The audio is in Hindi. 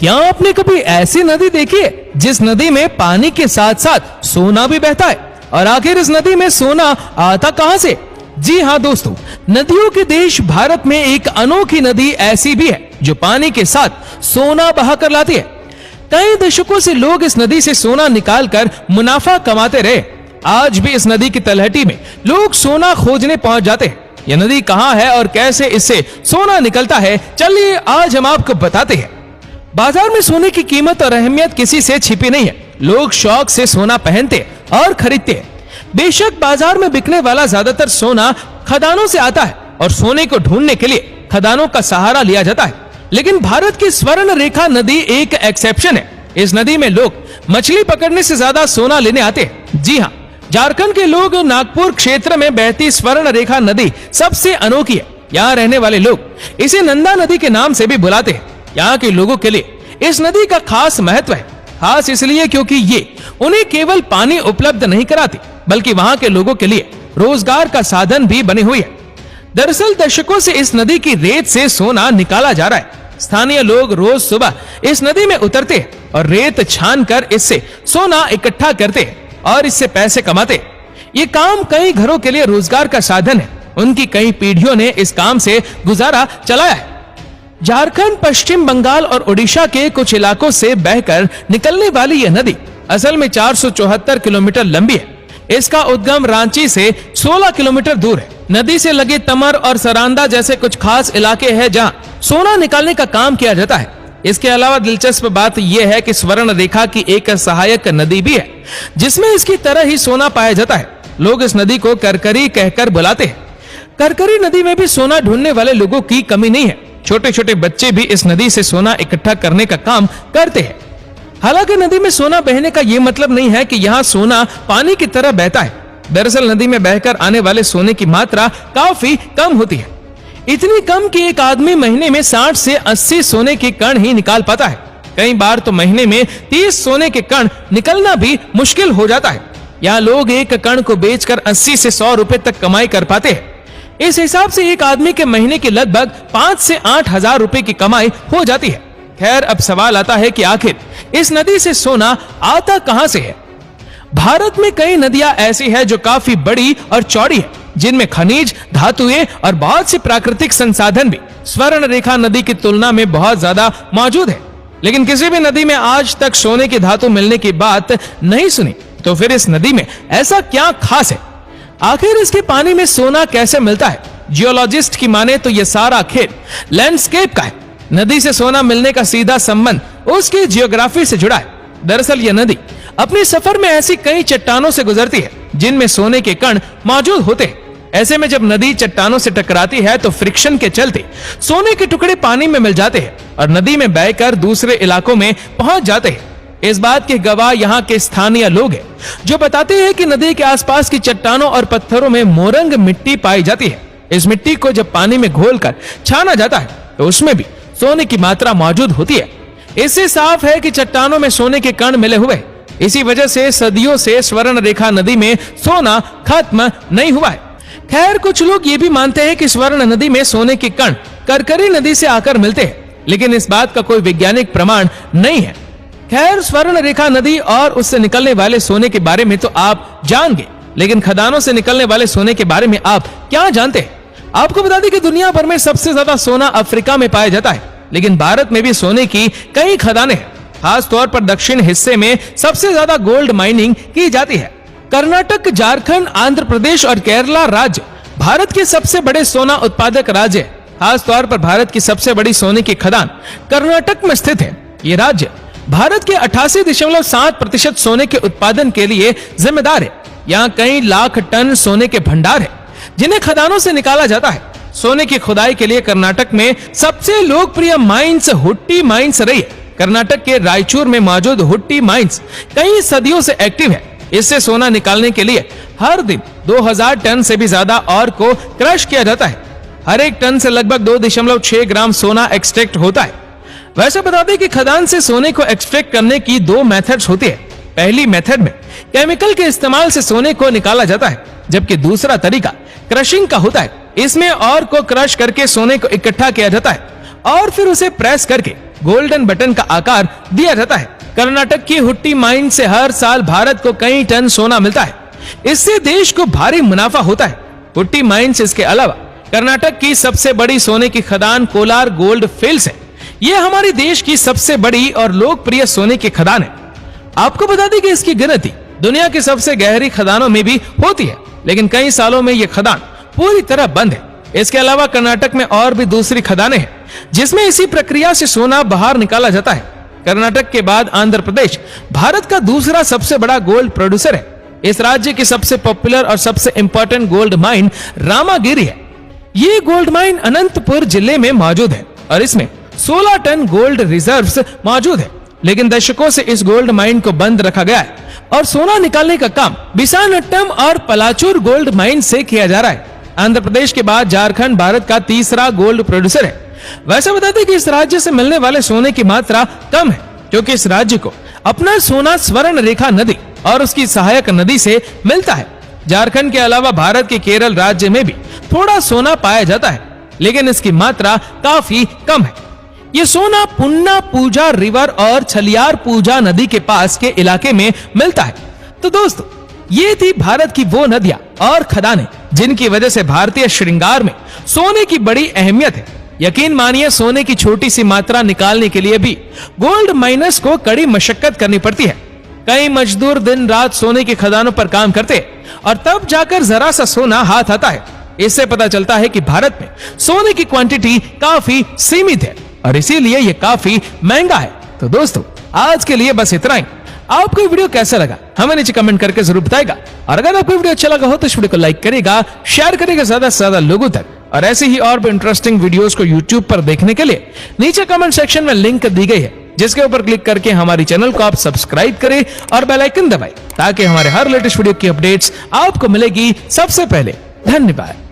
क्या आपने कभी ऐसी नदी देखी है जिस नदी में पानी के साथ साथ सोना भी बहता है? और आखिर इस नदी में सोना आता कहां से? जी हाँ दोस्तों, नदियों के देश भारत में एक अनोखी नदी ऐसी भी है जो पानी के साथ सोना बहा कर लाती है। कई दशकों से लोग इस नदी से सोना निकालकर मुनाफा कमाते रहे। आज भी इस नदी की तलहटी में लोग सोना खोजने पहुंच जाते हैं। यह नदी कहां है और कैसे इससे सोना निकलता है, चलिए आज हम आपको बताते हैं। बाजार में सोने की कीमत और अहमियत किसी से छिपी नहीं है। लोग शौक से सोना पहनते और खरीदते हैं। बेशक बाजार में बिकने वाला ज्यादातर सोना खदानों से आता है और सोने को ढूंढने के लिए खदानों का सहारा लिया जाता है। लेकिन भारत की स्वर्ण रेखा नदी एक एक्सेप्शन है। इस नदी में लोग मछली पकड़ने से ज्यादा सोना लेने आते हैं। जी हाँ, झारखंड के लोग नागपुर क्षेत्र में बहती स्वर्ण रेखा नदी सबसे अनोखी है। यहाँ रहने वाले लोग इसे नंदा नदी के नाम से भी बुलाते हैं। यहाँ के लोगों के लिए इस नदी का खास महत्व है। खास इसलिए क्योंकि ये उन्हें केवल पानी उपलब्ध नहीं कराती, बल्कि वहाँ के लोगों के लिए रोजगार का साधन भी बनी हुई है। दरअसल दशकों से इस नदी की रेत से सोना निकाला जा रहा है। स्थानीय लोग रोज सुबह इस नदी में उतरते हैं और रेत छानकर इससे सोना इकट्ठा करते हैं और इससे पैसे कमाते। ये काम कई घरों के लिए रोजगार का साधन है। उनकी कई पीढ़ियों ने इस काम से गुजारा चलाया है। झारखंड, पश्चिम बंगाल और ओडिशा के कुछ इलाकों से बहकर निकलने वाली यह नदी असल में 474 किलोमीटर लंबी है। इसका उद्गम रांची से 16 किलोमीटर दूर है। नदी से लगे तमर और सरांदा जैसे कुछ खास इलाके हैं जहां सोना निकालने का काम किया जाता है। इसके अलावा दिलचस्प बात यह है कि स्वर्ण रेखा की एक सहायक नदी भी है जिसमें इसकी तरह ही सोना पाया जाता है। लोग इस नदी को करकरी कहकर बुलाते हैं। करकरी नदी में भी सोना ढूंढने वाले लोगों की कमी नहीं है। छोटे छोटे बच्चे भी इस नदी से सोना इकट्ठा करने का काम करते हैं। हालांकि नदी में सोना बहने का ये मतलब नहीं है कि यहाँ सोना पानी की तरह बहता है। दरअसल नदी में बहकर आने वाले सोने की मात्रा काफी कम होती है। इतनी कम कि एक आदमी महीने में 60 से 80 सोने के कण ही निकाल पाता है। कई बार तो महीने में 30 सोने के कण निकलना भी मुश्किल हो जाता है। यहाँ लोग एक कण को बेचकर 80 से 100 रुपए तक कमाई कर पाते हैं। इस हिसाब से एक आदमी के महीने की लगभग 5 से 8 हजार रुपए की कमाई हो जाती है। खैर, अब सवाल आता है कि आखिर इस नदी से सोना आता कहां से है? भारत में कई नदियां ऐसी हैं जो काफी बड़ी और चौड़ी है, जिनमें खनिज, धातुएं और बहुत से प्राकृतिक संसाधन भी स्वर्ण रेखा नदी की तुलना में बहुत ज्यादा मौजूद है। लेकिन किसी भी नदी में आज तक सोने की धातु मिलने की बात नहीं सुनी। तो फिर इस नदी में ऐसा क्या खास है? आखिर इसके पानी में सोना कैसे मिलता है? जियोलॉजिस्ट की माने तो यह सारा खेल लैंडस्केप का है। नदी से सोना मिलने का सीधा संबंध उसकी जियोग्राफी से जुड़ा है। दरअसल यह नदी अपने सफर में ऐसी कई चट्टानों से गुजरती है जिनमें सोने के कण मौजूद होते हैं। ऐसे में जब नदी चट्टानों से टकराती है तो फ्रिक्शन के चलते सोने के टुकड़े पानी में मिल जाते हैं और नदी में बहकर दूसरे इलाकों में पहुंच जाते हैं। इस बात के गवाह यहाँ के स्थानीय लोग हैं, जो बताते हैं कि नदी के आसपास की चट्टानों और पत्थरों में मोरंग मिट्टी पाई जाती है। इस मिट्टी को जब पानी में घोलकर छाना जाता है तो उसमें भी सोने की मात्रा मौजूद होती है। इससे साफ है कि चट्टानों में सोने के कण मिले हुए। इसी वजह से सदियों से स्वर्ण रेखा नदी में सोना खत्म नहीं हुआ है। खैर, कुछ लोग ये भी मानते हैं कि स्वर्ण नदी में सोने के कण करकरी नदी से आकर मिलते हैं, लेकिन इस बात का कोई वैज्ञानिक प्रमाण नहीं है। खैर, स्वर्ण रेखा नदी और उससे निकलने वाले सोने के बारे में तो आप जान गए, लेकिन खदानों से निकलने वाले सोने के बारे में आप क्या जानते हैं? आपको बता दें कि दुनिया भर में सबसे ज्यादा सोना अफ्रीका में पाया जाता है, लेकिन भारत में भी सोने की कई खदानें हैं। खास तौर पर दक्षिण हिस्से में सबसे ज्यादा गोल्ड माइनिंग की जाती है। कर्नाटक, झारखंड, आंध्र प्रदेश और केरला राज्य भारत के सबसे बड़े सोना उत्पादक राज्य है। खास तौर पर भारत की सबसे बड़ी सोने की खदान कर्नाटक में स्थित है। ये राज्य भारत के 88.7% सोने के उत्पादन के लिए जिम्मेदार है। यहाँ कई लाख टन सोने के भंडार है जिन्हें खदानों से निकाला जाता है। सोने की खुदाई के लिए कर्नाटक में सबसे लोकप्रिय माइंस हुट्टी माइंस रही है। कर्नाटक के रायचूर में मौजूद हुट्टी माइंस कई सदियों से एक्टिव है। इससे सोना निकालने के लिए हर दिन 2000 टन से भी ज्यादा और को क्रश किया जाता है। हर एक टन से लगभग 2.6 ग्राम सोना एक्सट्रैक्ट होता है। वैसे बता दें कि खदान से सोने को एक्सट्रैक्ट करने की 2 मेथड्स होती है। पहली मेथड में केमिकल के इस्तेमाल से सोने को निकाला जाता है, जबकि दूसरा तरीका क्रशिंग का होता है। इसमें और को क्रश करके सोने को इकट्ठा किया जाता है और फिर उसे प्रेस करके गोल्डन बटन का आकार दिया जाता है। कर्नाटक की हुट्टी माइन से हर साल भारत को कई टन सोना मिलता है। इससे देश को भारी मुनाफा होता है। हुट्टी माइंस इसके अलावा कर्नाटक की सबसे बड़ी सोने की खदान कोलार गोल्ड फील्ड्स है। यह हमारे देश की सबसे बड़ी और लोकप्रिय सोने की खदान है। आपको बता दें कि इसकी गिनती दुनिया की सबसे गहरी खदानों में भी होती है, लेकिन कई सालों में यह खदान पूरी तरह बंद है। इसके अलावा कर्नाटक में और भी दूसरी खदानें हैं जिसमें इसी प्रक्रिया से सोना बाहर निकाला जाता है। कर्नाटक के बाद आंध्र प्रदेश भारत का दूसरा सबसे बड़ा गोल्ड प्रोड्यूसर है। इस राज्य की सबसे पॉपुलर और सबसे इंपॉर्टेंट गोल्ड माइन रामागिरी है। ये गोल्ड माइन अनंतपुर जिले में मौजूद है और इसमें 16 टन गोल्ड रिजर्व्स मौजूद है, लेकिन दशकों से इस गोल्ड माइन को बंद रखा गया है और सोना निकालने का काम विशाखापट्टनम और पलाचूर गोल्ड माइन से किया जा रहा है। आंध्र प्रदेश के बाद झारखंड भारत का तीसरा गोल्ड प्रोड्यूसर है। वैसे बता दें कि इस राज्य से मिलने वाले सोने की मात्रा कम है, क्योंकि इस राज्य को अपना सोना स्वर्ण रेखा नदी और उसकी सहायक नदी से मिलता है। झारखंड के अलावा भारत के केरल राज्य में भी थोड़ा सोना पाया जाता है, लेकिन इसकी मात्रा काफी कम है। ये सोना पुन्ना पूजा रिवर और छलियार पूजा नदी के पास के इलाके में मिलता है। तो दोस्तों, ये थी भारत की वो नदियां और खदानें जिनकी वजह से भारतीय श्रृंगार में सोने की बड़ी अहमियत है। यकीन मानिए, सोने की छोटी सी मात्रा निकालने के लिए भी गोल्ड माइनर्स को कड़ी मशक्कत करनी पड़ती है। कई मजदूर दिन रात सोने की खदानों पर काम करते हैं और तब जाकर जरा सा सोना हाथ आता है। इससे पता चलता है कि भारत में सोने की क्वांटिटी काफी सीमित है और इसीलिए ये काफी महंगा है। तो दोस्तों, आज के लिए बस इतना ही। आपको ये वीडियो कैसा लगा हमें नीचे कमेंट करके जरूर बताएगा, और अगर आपको वीडियो अच्छा लगा हो तो इस वीडियो को लाइक करेगा, शेयर करेगा ज्यादा से ज्यादा लोगों तक। और ऐसे ही और भी इंटरेस्टिंग वीडियोस को यूट्यूब पर देखने के लिए नीचे कमेंट सेक्शन में लिंक दी गई है, जिसके ऊपर क्लिक करके हमारी चैनल को आप सब्सक्राइब करें और बेल आइकन दबाएं, ताकि हमारे हर लेटेस्ट वीडियो की अपडेट्स आपको मिलेगी सबसे पहले। धन्यवाद।